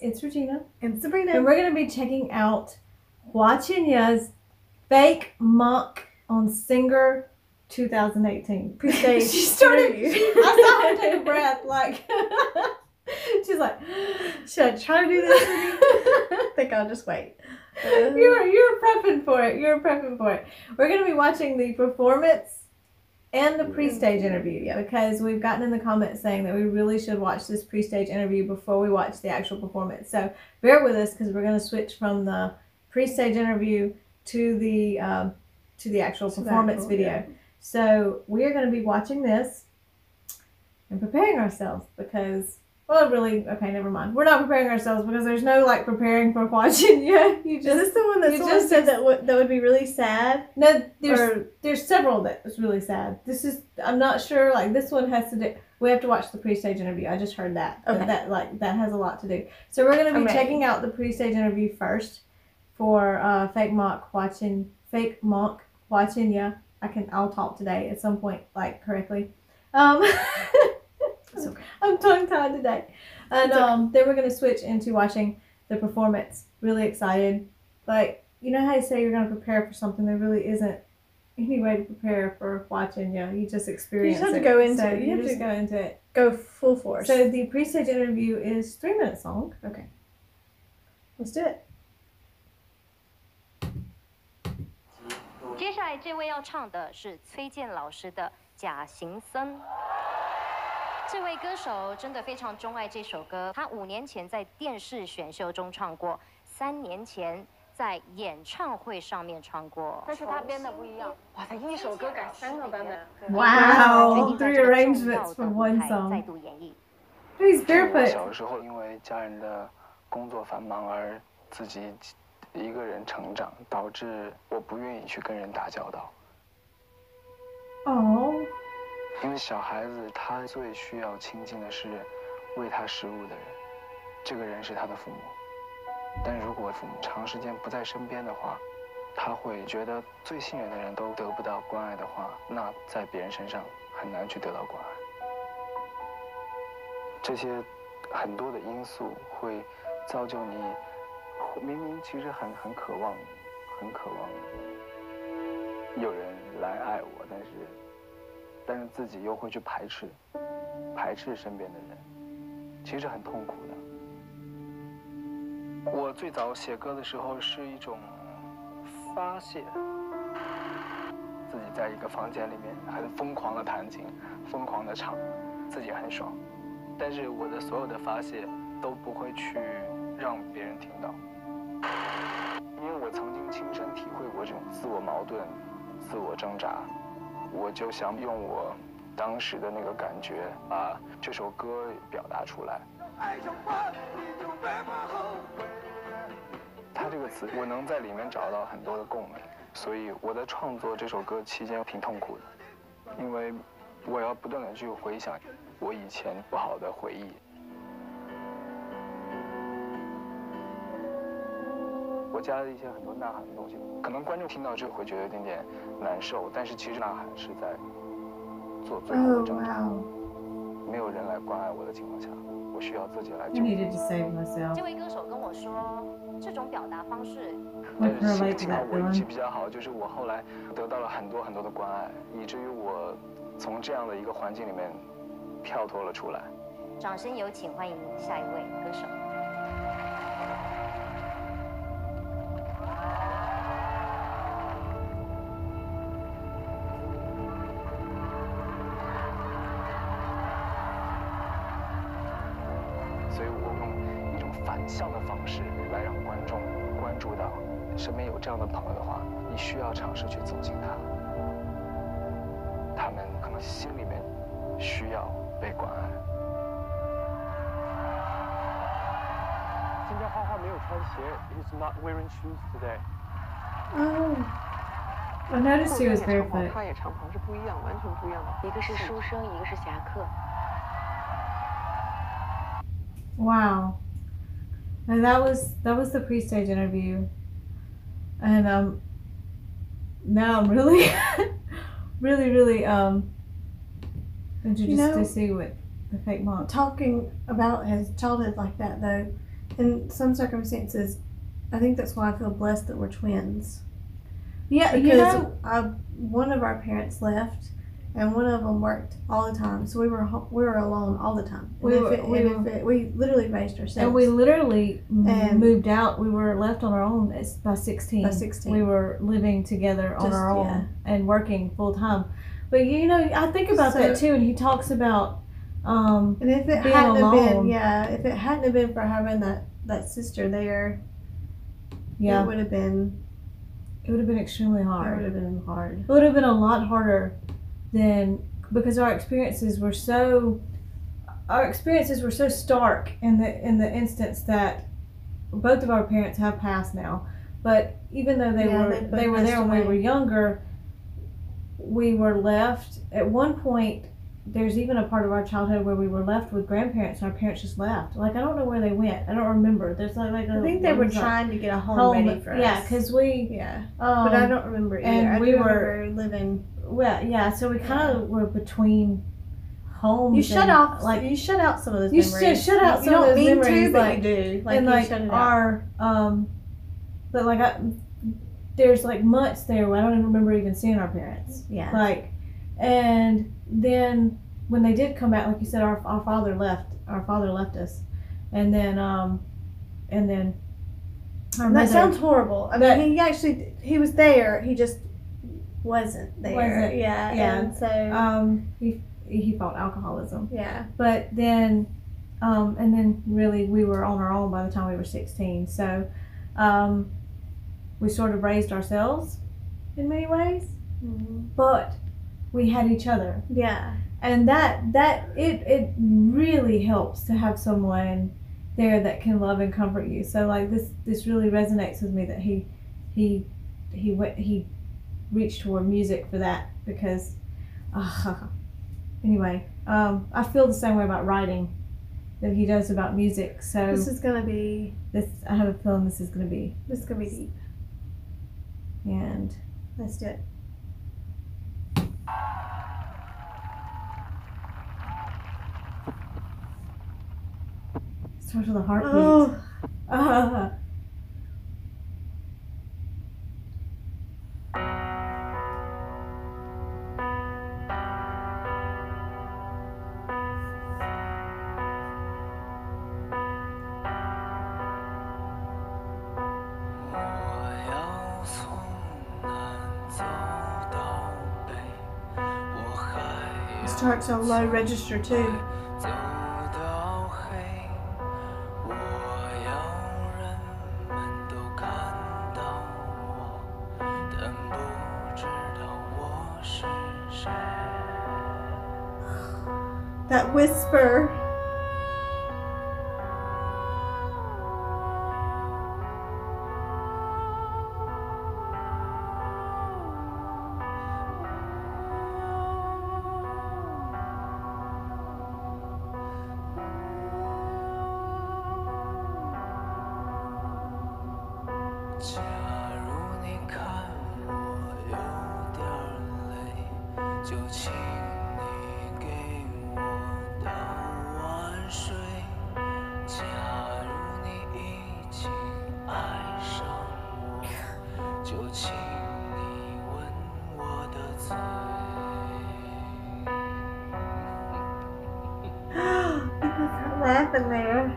it's Regina. And Sabrina. And we're going to be checking out Hua Chenyu's Fake Monk Singer 2018. Pre-stage. She started, I saw her take a breath, like, she's like, should I try to do this? I think I'll just wait. You're prepping for it. You're prepping for it. We're going to be watching the performance and the pre-stage interview, because we've gotten in the comments saying that we really should watch this pre-stage interview before we watch the actual performance. So bear with us, because we're going to switch from the pre-stage interview to the actual performance video. Yeah. So we are going to be watching this and preparing ourselves, because, well, really, okay, never mind. We're not preparing ourselves, because there's no, like, preparing for watching yet. Is this the one that someone said that would be really sad? No, there's several that was really sad. This is, I'm not sure, like, this one has to do, we have to watch the pre-stage interview. I just heard that. Okay. That has a lot to do. So we're going to be checking out the pre-stage interview first for Fake Monk Hua Chenyu. I'll talk today at some point, like, correctly. It's okay. I'm tongue-tied today. And then we're going to switch into watching the performance. Really excited. Like, you know how you say you're going to prepare for something? There really isn't any way to prepare for Hua Chenyu. You just experience it. You just have to go into it. You have to go into it. Go full force. So the pre-stage interview is 3 minutes long. Okay. Let's do it. 接下来这位要唱的是崔健老师的《假行僧》。这位歌手真的非常钟爱这首歌，他5年前在电视选秀中唱过，3年前在演唱会上面唱过。但是他编的不一样，哇，他一首歌改3个版本。Wow, 3 arrangements for 1 song. 再度演绎。He's barefoot. 小时候因为家人的工作繁忙而自己一个人成长，导致我不愿意去跟人打交道。哦。因为小孩子他最需要亲近的是喂他食物的人，这个人是他的父母。但如果父母长时间不在身边的话，他会觉得最信任的人都得不到关爱的话，那在别人身上很难去得到关爱。这些很多的因素会造就你明明其实很渴望有人来爱我，但是自己又会去排斥身边的人，其实很痛苦的。我最早写歌的时候是一种发泄，自己在一个房间里面很疯狂的弹琴，疯狂的唱，自己很爽，但是我的所有的发泄都不会去让别人听到，因为我曾经亲身体会过这种自我矛盾、自我挣扎。我就想用我当时的那个感觉，把这首歌表达出来。它这个词，我能在里面找到很多的共鸣，所以我在创作这首歌期间挺痛苦的，因为我要不断的去回想我以前不好的回忆。我加了一些很多呐喊的东西，可能观众听到这会觉得有点点难受，但是其实呐喊是在做最好的挣扎。没有人来关爱我的情况下，我需要自己来救。这位歌手跟我说，这种表达方式，但是幸好我运气比较好，就是我后来得到了很多很多的关爱，以至于我从这样的一个环境里面跳脱了出来。掌声有请，欢迎下一位歌手。所以我用一种反向的方式来让观众关注到，身边有这样的朋友的话，你需要尝试去走进他。他们可能心里面需要被关爱。今天花花没有穿鞋 ，He's not wearing shoes today. I noticed he was barefoot. 他也长袍是不一样，完全不一样的。一个是书生，一个是侠客。Wow. And that was the pre-stage interview. And now I'm really really interested to see what the Fake Monk. Talking about his childhood like that though, in some circumstances, I think that's why I feel blessed that we're twins. Yeah, Because you know, one of our parents left, and one of them worked all the time, so we were alone all the time. We literally raised ourselves. and we literally And- moved out. We were left on our own by 16. By 16. We were living together on Just- our own yeah. and working full time. But you know, I think about that So- too, and he talks about And if it being hadn't have been, alone. if it hadn't have been for having that sister there, yeah, it would have been extremely hard. hard. It would have been a lot harder than, because our experiences were so stark in the instance that both of our parents have passed now. But even though they were both there passed when we away. were younger, we were left at one point. There's even a part of our childhood where we were left with grandparents and our parents just left. Like, I don't know where they went. I don't remember. There's like I think they were trying to get a home ready for us. Yeah, because we Yeah, but I don't remember either. and I we do were- remember living. well, yeah, so we kind of were between homes. You shut and, off, like, you shut out some of those you memories. shut out You some of don't those mean memories, to, but like- you do. Like, and you like shut it out. our but like there's like months there where I don't even remember even seeing our parents. Yeah. Like, and then when they did come back, like you said, our father left. Our father left us, and then our And mother, that sounds horrible. I That- mean, he was there. He just wasn't there. Wasn't, Yeah. yeah. And so. he fought alcoholism. Yeah. But then, and then really we were on our own by the time we were 16. So, we sort of raised ourselves in many ways, but we had each other. Yeah. And it really helps to have someone there that can love and comfort you. So like this really resonates with me that he reached toward music for that, because anyway, I feel the same way about writing that he does about music. So This is gonna be I have a feeling this is gonna be, deep. and Let's do it. starts with a heartbeat. Oh. It starts on low register too. That whisper. Laughing there.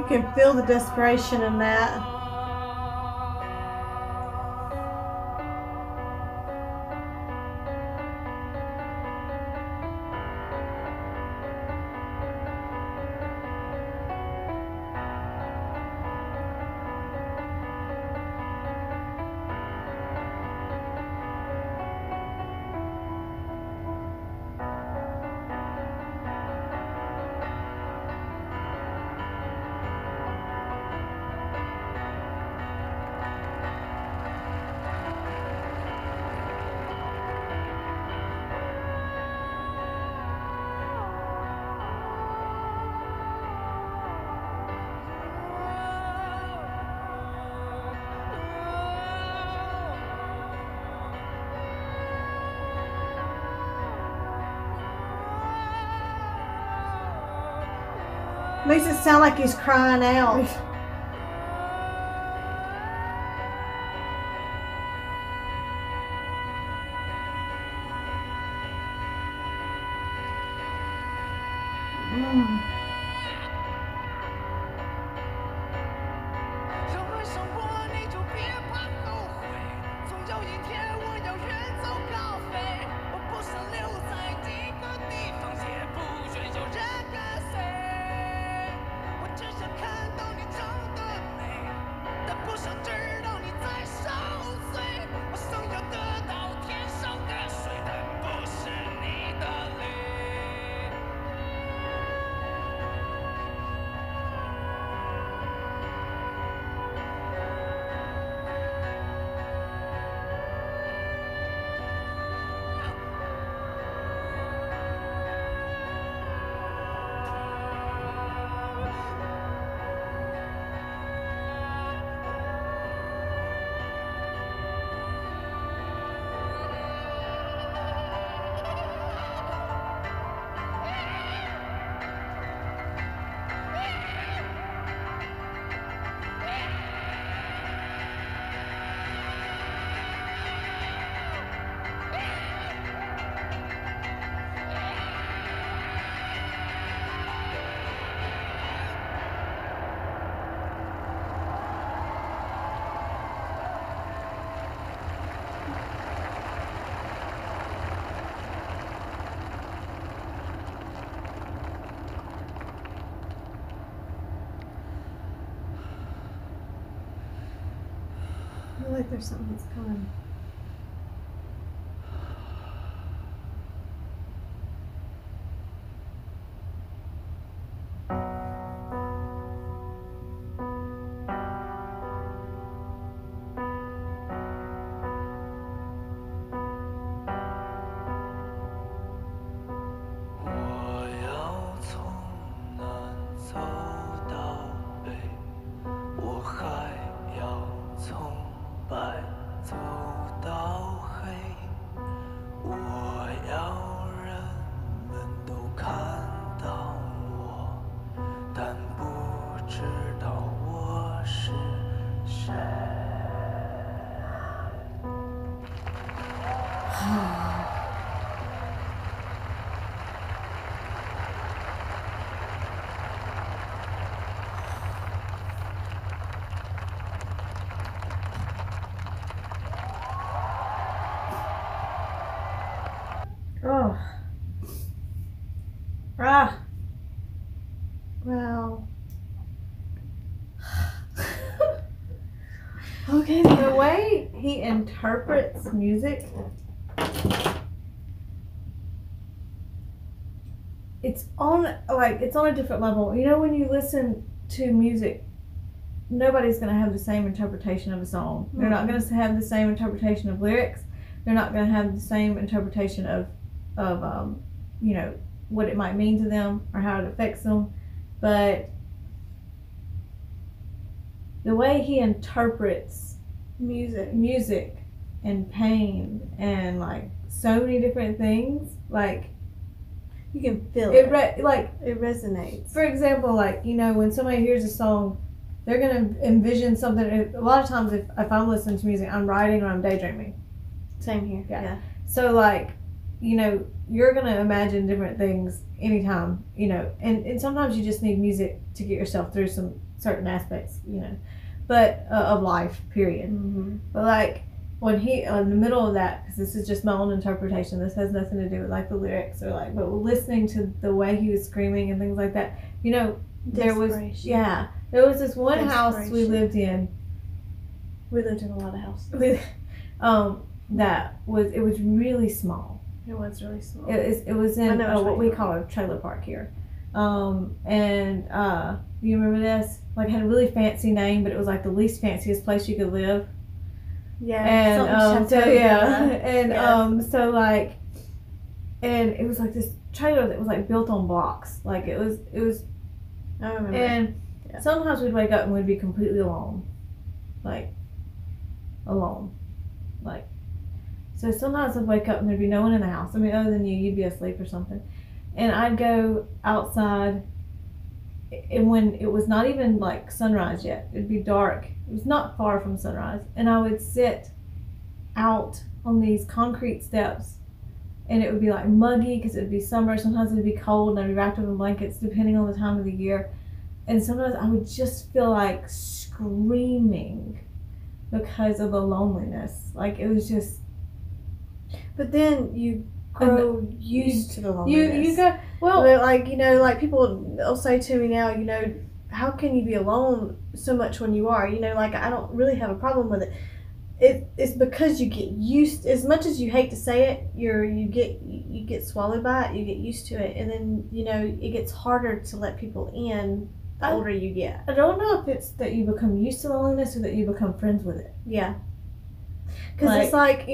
can feel the desperation in that. Makes it sound like he's crying out. I feel like there's something that's coming. Oh. Ah. Well. Okay, the way he interprets music, it's on a different level. You know, when you listen to music, nobody's going to have the same interpretation of a song. They're not going to have the same interpretation of lyrics. They're not going to have the same interpretation of you know, what it might mean to them or how it affects them. But the way he interprets music and pain and like so many different things, like you can feel it it resonates. For example, like, you know, when somebody hears a song, they're gonna envision something. A lot of times if I'm listening to music, I'm writing or I'm daydreaming. Same here. Yeah. So like, you know, you're gonna imagine different things anytime, you know, and sometimes you just need music to get yourself through some certain aspects, but of life, period. But like when he in the middle of that, because this is just my own interpretation, this has nothing to do with like the lyrics or like, but listening to the way he was screaming and things like that, there was this one house we lived in. We lived in a lot of houses. It was really small. It was really small. It was in what we call a trailer park here. You remember this? Like, had a really fancy name, but it was like the least fanciest place you could live. Yeah. And so and it was like this trailer that was like built on blocks. Like it was. I remember. And sometimes we'd wake up and we'd be completely alone. Like alone. Like, so sometimes I'd wake up and there'd be no one in the house. I mean, other than you'd be asleep or something. And I'd go outside, and when it was not even like sunrise yet, it'd be dark. It was not far from sunrise. And I would sit out on these concrete steps, and it would be like muggy because it would be summer. Sometimes it'd be cold, and I'd be wrapped up in blankets depending on the time of the year. And sometimes I would just feel like screaming because of the loneliness. Like, it was just. But then you grow used to the loneliness. You go, well, like, like people will say to me now, how can you be alone so much when you are? Like, I don't really have a problem with it. It's because you get used, as much as you hate to say it, you get swallowed by it, you get used to it, and then, it gets harder to let people in the older you get. I don't know if it's that you become used to loneliness or that you become friends with it. Yeah. Because it's like,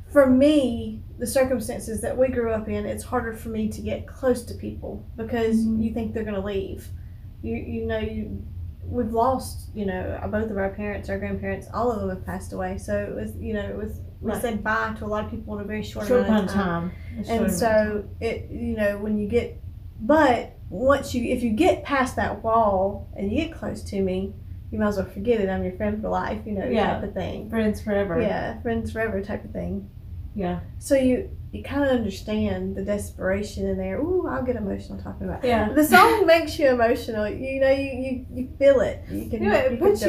for me, the circumstances that we grew up in, it's harder for me to get close to people because you think they're going to leave. We've lost, both of our parents, our grandparents, all of them have passed away. So it was, we said bye to a lot of people in a very short amount of time. And so when you get, but if you get past that wall and you get close to me, you might as well forget it. I'm your friend for life, type of thing. Friends forever. Yeah, friends forever type of thing. Yeah. So you kind of understand the desperation in there. Ooh, I'll get emotional talking about it. Yeah. The song makes you emotional. You feel it. It puts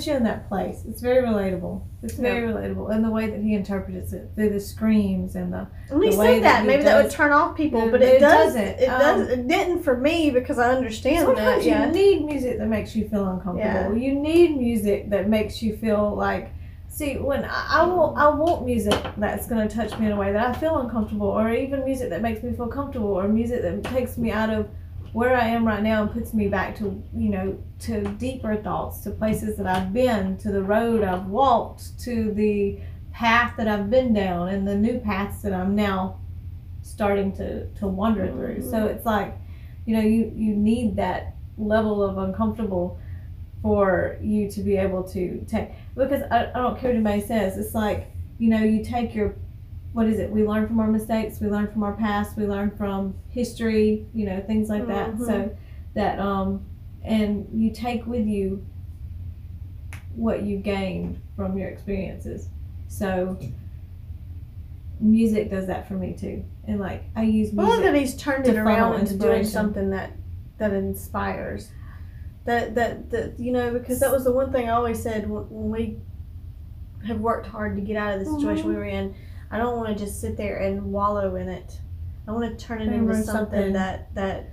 you in that place. It's very relatable. It's very relatable. And the way that he interprets it through the screams and the we said that maybe that would turn off people, but it doesn't. It didn't for me because I understand sometimes that. You need music that makes you feel uncomfortable. Yeah. You need music that makes you feel like. See, when I want music that's going to touch me in a way that I feel uncomfortable, or even music that makes me feel comfortable, or music that takes me out of where I am right now and puts me back to, to deeper thoughts, to places that I've been, to the road I've walked, to the path that I've been down, and the new paths that I'm now starting to wander through. So it's like, you need that level of uncomfortable for you to be able to take, because I don't care what anybody says, it's like, you take your, what is it, we learn from our mistakes, we learn from our past, we learn from history, things like that, so that, and you take with you what you gained from your experiences. So music does that for me too, and like, I use music. Well, that he's turned it around into doing something that inspires. That because that was the one thing I always said when we have worked hard to get out of the situation we were in. I don't want to just sit there and wallow in it. I want to turn it into something that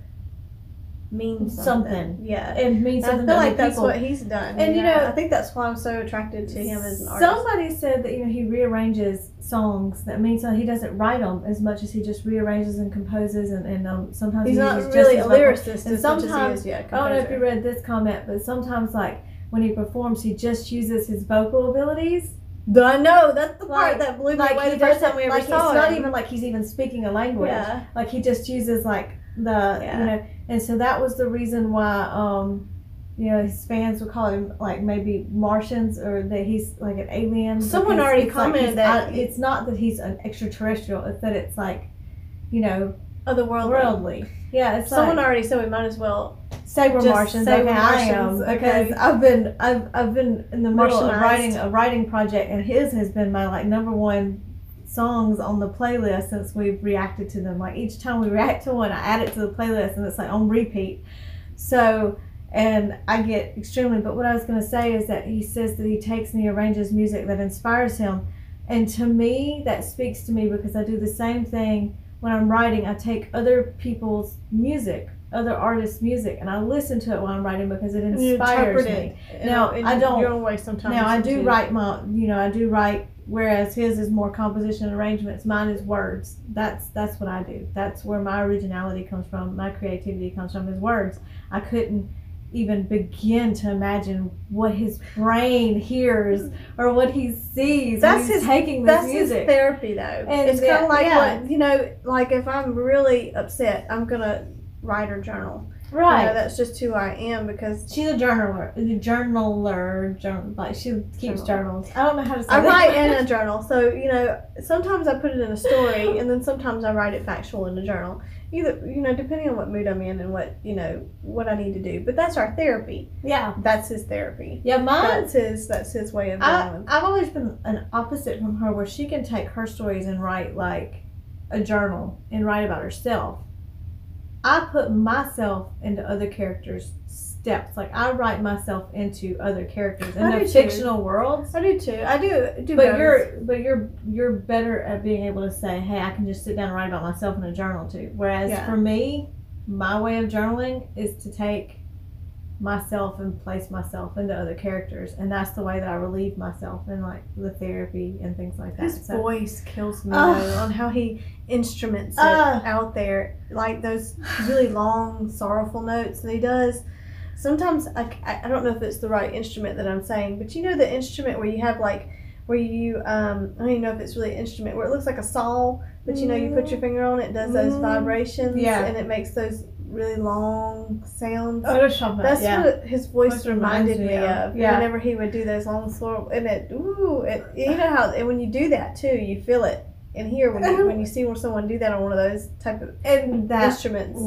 means something. Yeah, it means something. I feel like that's what he's done. And I think that's why I'm so attracted to him as an artist. Somebody said that he rearranges songs. That means that he doesn't write them as much as he just rearranges and composes, and sometimes he's not really a lyricist. And sometimes I don't know if you read this comment, but sometimes like when he performs, he just uses his vocal abilities. I know, that's the part that blew me away the first time we ever saw him. It's not even like he's even speaking a language. Yeah. Like he just uses like the and so that was the reason why his fans would call him like maybe Martians, or that he's like an alien. Someone already commented that it's not that he's an extraterrestrial, it's that it's like otherworldly. Yeah, it's someone already said we might as well say we're Martians. Okay, I am, because I've been in the middle of writing a writing project, and his has been my like #1 songs on the playlist since we've reacted to them. Like each time we react to one, I add it to the playlist, and it's like on repeat. So And I get extremely, but what I was going to say is that he says that he takes and he arranges music that inspires him. And to me, that speaks to me because I do the same thing when I'm writing. I take other people's music, other artists' music, and I listen to it while I'm writing because it inspires me. Now, I don't, your own way sometimes. Now, I do write I do write, whereas his is more composition and arrangements. Mine is words. That's what I do. That's where my originality comes from. My creativity comes from his words. I couldn't even begin to imagine what his brain hears or what he sees when he's taking this music. That's his therapy, though. And it's kind of like what, like if I'm really upset, I'm going to write or journal. Right. That's just who I am because she's a journaler. Like she keeps journals. I don't know how to say that. I write in a journal. So, sometimes I put it in a story and then sometimes I write it factual in a journal. Either, depending on what mood I'm in and what, what I need to do. But that's our therapy. Yeah. That's his therapy. Yeah, mine. That's his way of doing. I've always been an opposite from her where she can take her stories and write like a journal and write about herself. I put myself into other characters' steps. Like I write myself into other characters in the fictional worlds. I do too. I do. But you're better at being able to say, hey, I can just sit down and write about myself in a journal too. Whereas for me, my way of journaling is to take myself and place myself into other characters, and that's the way that I relieve myself in like the therapy and things like that. His voice kills me though, on how he instruments it out there, like those really long sorrowful notes that he does. Sometimes I don't know if it's the right instrument that I'm saying, but the instrument where you have like where you I don't even know if it's really an instrument where it looks like a saw, but you put your finger on it, does those vibrations, and it makes those really long sounds. That's what his voice reminded me of. Whenever he would do those long slow, and how when you do that too, you feel it in here when you see someone do that on one of those type of instruments.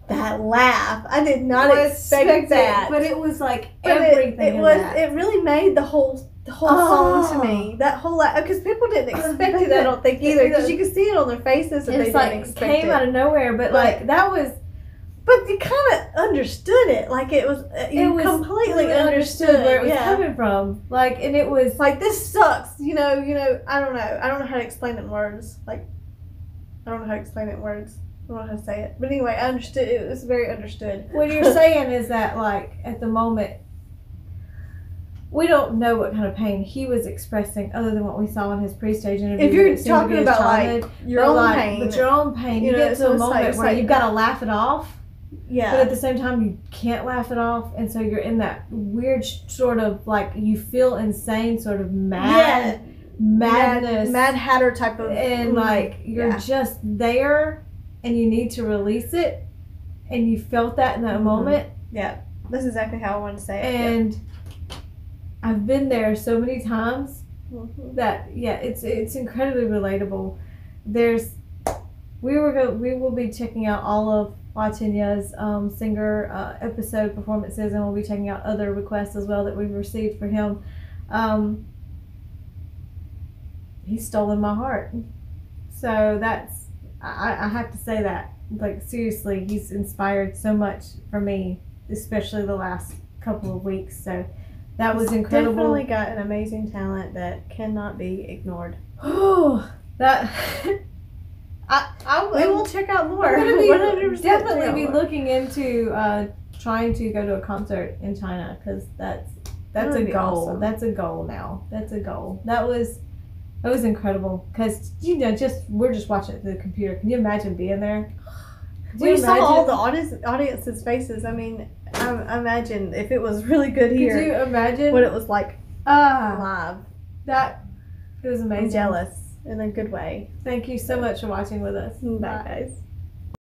That laugh, I did not expect that, but it was like everything. It really made the whole song to me. That whole because people didn't expect it. I don't think either, because you could see it on their faces that they didn't expect it. It came out of nowhere, but like that was. But you kind of understood it, like it was. You completely understood where it was coming from, like, and it was like this sucks. I don't know. I don't know how to explain it in words. Like, I don't know how to explain it in words. I don't know how to say it, but anyway, I understood. It was very understood. What you're saying is that, like, at the moment, we don't know what kind of pain he was expressing other than what we saw in his pre-stage interview. If you're talking about like your own pain, but your own pain, you get to a moment where you've got to laugh it off. Yeah. But at the same time, you can't laugh it off, and so you're in that weird sort of like you feel insane, sort of madness, Mad Hatter type of, and like you're just there. And you need to release it, and you felt that in that moment. Yeah, that's exactly how I wanted to say it. And I've been there so many times that it's incredibly relatable. We will be checking out all of Hua Chenyu's singer episode performances, and we'll be checking out other requests as well that we've received for him. He's stolen my heart, so that's. I have to say that, like, seriously, he's inspired so much for me, especially the last couple of weeks. So that was incredible. Definitely got an amazing talent that cannot be ignored. Oh, that we will check out more. Definitely be looking into trying to go to a concert in China, because that's a goal. Awesome. That's a goal now. That's a goal. That was incredible, because we're just watching it through the computer. Can you imagine being there? We saw all the audience's faces. I mean, I imagine if it was really good here. Could you imagine what it was like live? It was amazing. I'm jealous in a good way. Thank you so much for watching with us. Bye, guys.